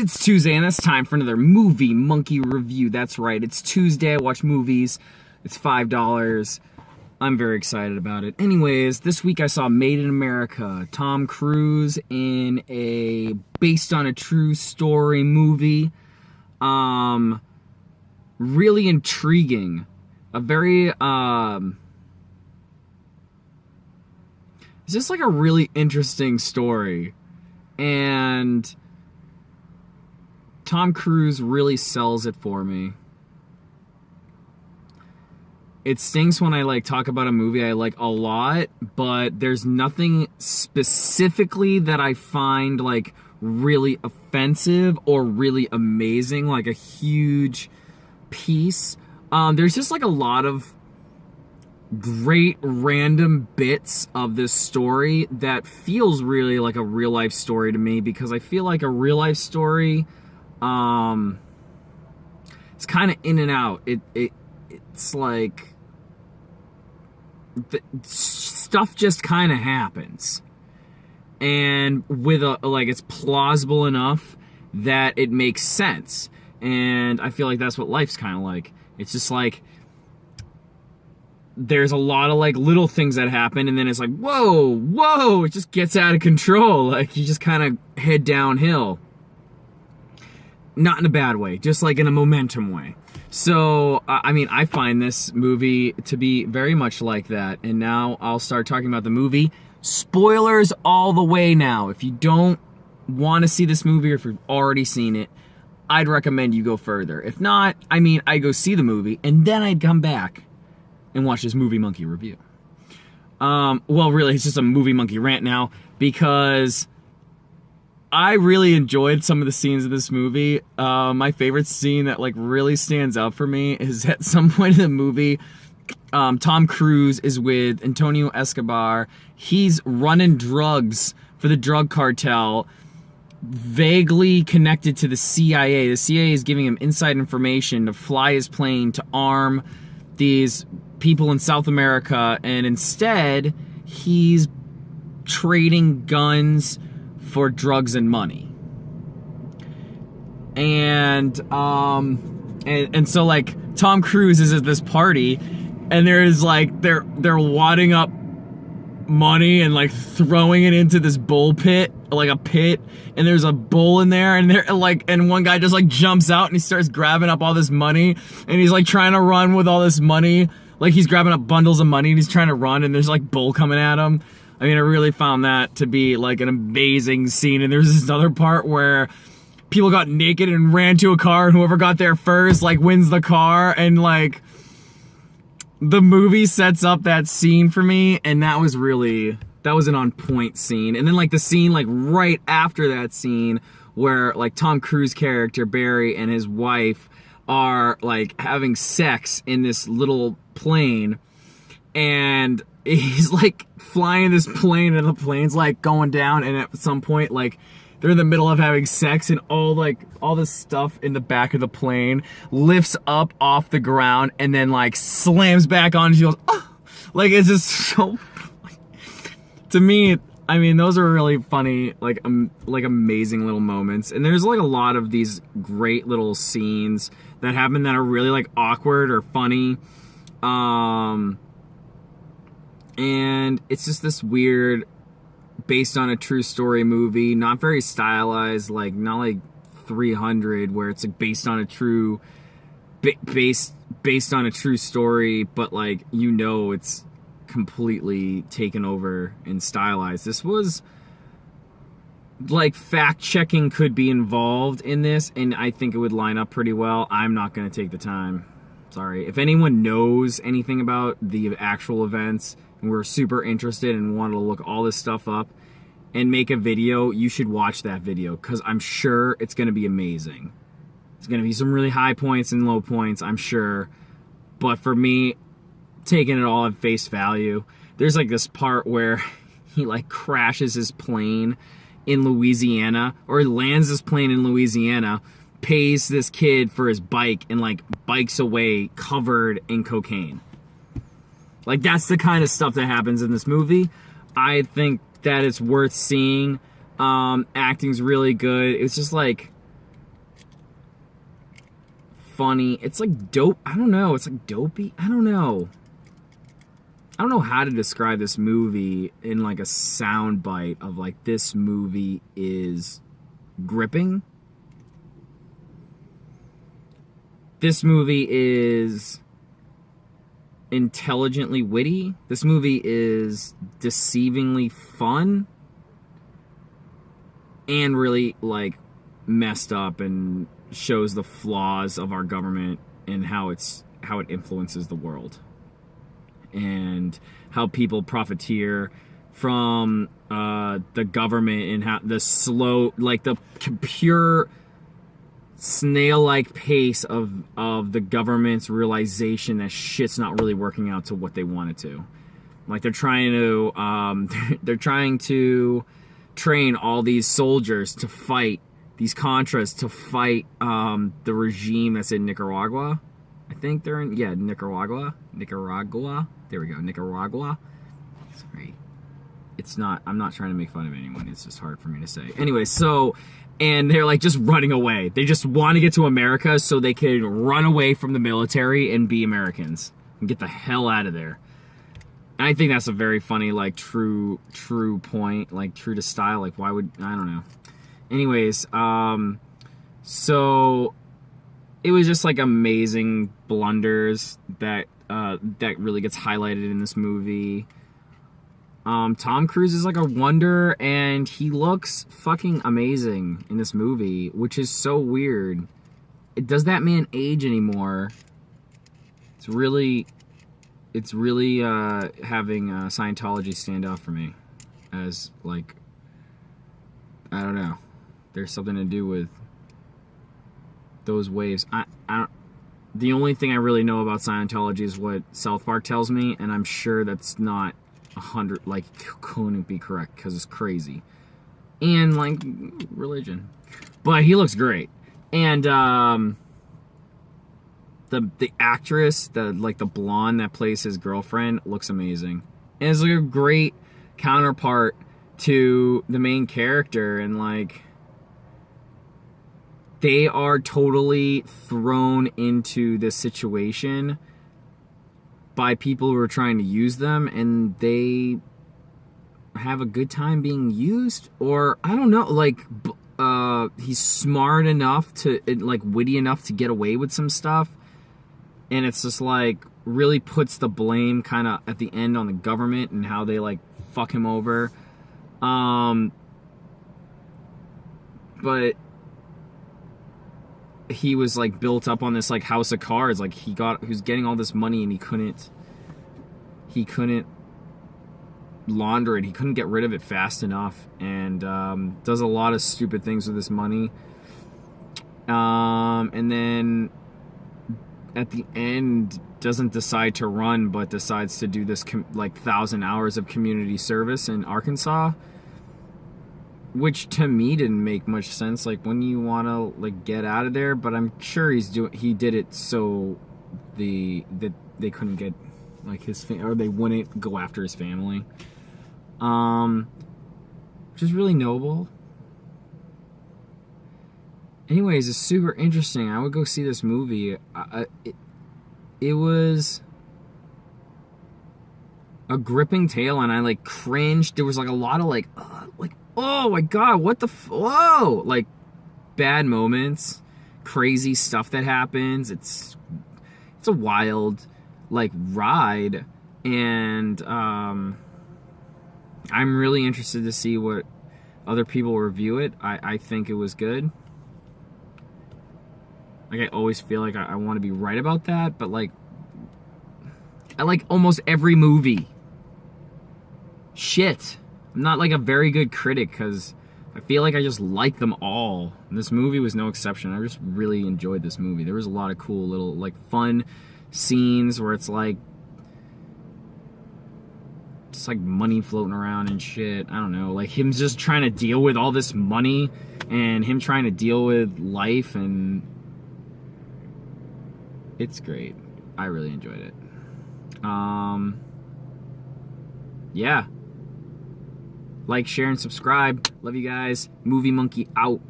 It's Tuesday, and it's time for another Movie Monkey review. That's right, it's Tuesday. I watch movies. It's $5. I'm very excited about it. Anyways, this week I saw Made in America. Tom Cruise in a based on a true story movie. Really intriguing. A very, it's just like a really interesting story. And Tom Cruise really sells it for me. It stinks when I talk about a movie I like a lot, but there's nothing specifically that I find really offensive or really amazing, like a huge piece. There's just a lot of great random bits of this story that feels really like a real life story to me, because I feel like a real life story, it's kind of in and out. It's like stuff just kind of happens, and with it's plausible enough that it makes sense. And I feel like that's what life's kind of like. It's just there's a lot of little things that happen, and then it's whoa, it just gets out of control. You just kind of head downhill. Not in a bad way, just in a momentum way. So, I find this movie to be very much like that. And now I'll start talking about the movie. Spoilers all the way now. If you don't want to see this movie, or if you've already seen it, I'd recommend you go further. If not, I'd go see the movie, and then I'd come back and watch this Movie Monkey review. Well, really, it's just a Movie Monkey rant now, because I really enjoyed some of the scenes of this movie. My favorite scene that really stands out for me is at some point in the movie, Tom Cruise is with Antonio Escobar. He's running drugs for the drug cartel, vaguely connected to the CIA. The CIA is giving him inside information to fly his plane to arm these people in South America, and instead he's trading guns for drugs and money. And so Tom Cruise is at this party, and there's they're wadding up money and throwing it into this bull pit, a pit, and there's a bull in there, and and one guy just jumps out and he starts grabbing up all this money, and he's trying to run with all this money, he's grabbing up bundles of money, and he's trying to run, and there's bull coming at him. I really found that to be an amazing scene. And there's this other part where people got naked and ran to a car, and whoever got there first wins the car, and the movie sets up that scene for me, and that was an on point scene. And then the scene right after that scene where Tom Cruise character Barry and his wife are having sex in this little plane, and he's flying this plane, and the plane's going down, and at some point they're in the middle of having sex, and all this stuff in the back of the plane lifts up off the ground and then slams back on, and she goes, oh! It's just so to me, those are really funny, amazing little moments. And there's a lot of these great little scenes that happen that are really awkward or funny. And it's just this weird, based on a true story movie, not very stylized, not 300, where it's based on a true, based on a true story, but it's completely taken over and stylized. This was fact checking could be involved in this, and I think it would line up pretty well. I'm not going to take the time. Sorry. If anyone knows anything about the actual events and we're super interested and want to look all this stuff up and make a video, you should watch that video, because I'm sure it's going to be amazing. It's going to be some really high points and low points, I'm sure. But for me, taking it all at face value, there's this part where he crashes his plane in Louisiana, or he lands his plane in Louisiana, pays this kid for his bike, and bikes away covered in cocaine. That's the kind of stuff that happens in this movie. I think that it's worth seeing. Acting's really good. It's just funny. It's like dope. I don't know. It's like dopey. I don't know how to describe this movie in like a sound bite of like, this movie is gripping. This movie is intelligently witty. This movie is deceivingly fun. And really like messed up and shows the flaws of our government and how it influences the world. And how people profiteer from the government, and how the slow, like the pure snail-like pace of the government's realization that shit's not really working out to what they want it to. Like they're trying to train all these soldiers to fight, these Contras to fight the regime that's in Nicaragua. I think they're in, Nicaragua. There we go, Nicaragua. Sorry. I'm not trying to make fun of anyone. It's just hard for me to say. Anyway, and they're like just running away. They just want to get to America so they can run away from the military and be Americans and get the hell out of there. And I think that's a very funny, like true point, like true to style. Like why would, I don't know. Anyways, so it was just like amazing blunders that really gets highlighted in this movie. Tom Cruise is like a wonder, and he looks fucking amazing in this movie, which is so weird. Does that man age anymore? It's really having Scientology stand out for me, as like, I don't know, there's something to do with those waves. I don't. The only thing I really know about Scientology is what South Park tells me, and I'm sure that's not 100, like, couldn't be correct because it's crazy. And like religion, but he looks great, and the actress, the blonde that plays his girlfriend, looks amazing, and it's like a great counterpart to the main character, and like they are totally thrown into this situation by people who are trying to use them, and they have a good time being used, or I don't know, like he's smart enough to, like witty enough to get away with some stuff, and it's just like really puts the blame kind of at the end on the government and how they like fuck him over. But he was like built up on this like house of cards. Like he was getting all this money, and he couldn't launder it. He couldn't get rid of it fast enough, and does a lot of stupid things with this money. And then at the end doesn't decide to run, but decides to do this like 1,000 hours of community service in Arkansas, which to me didn't make much sense. Like, when you want to like get out of there, but I'm sure he did it so that they couldn't get like or they wouldn't go after his family, which is really noble. Anyways, it's super interesting. I would go see this movie. It was a gripping tale, and I like cringed. There was like a lot of like oh my god, what the whoa, like bad moments, crazy stuff that happens. It's a wild like ride, and I'm really interested to see what other people review it. I think it was good. Like, I always feel like I want to be right about that, but like I like almost every movie. Shit. I'm not like a very good critic because I feel like I just like them all. And this movie was no exception. I just really enjoyed this movie. There was a lot of cool little like fun scenes where it's like just like money floating around and shit. I don't know. Like him just trying to deal with all this money, and him trying to deal with life, and it's great. I really enjoyed it. Yeah. Like, share, and subscribe. Love you guys. Movie Monkey out.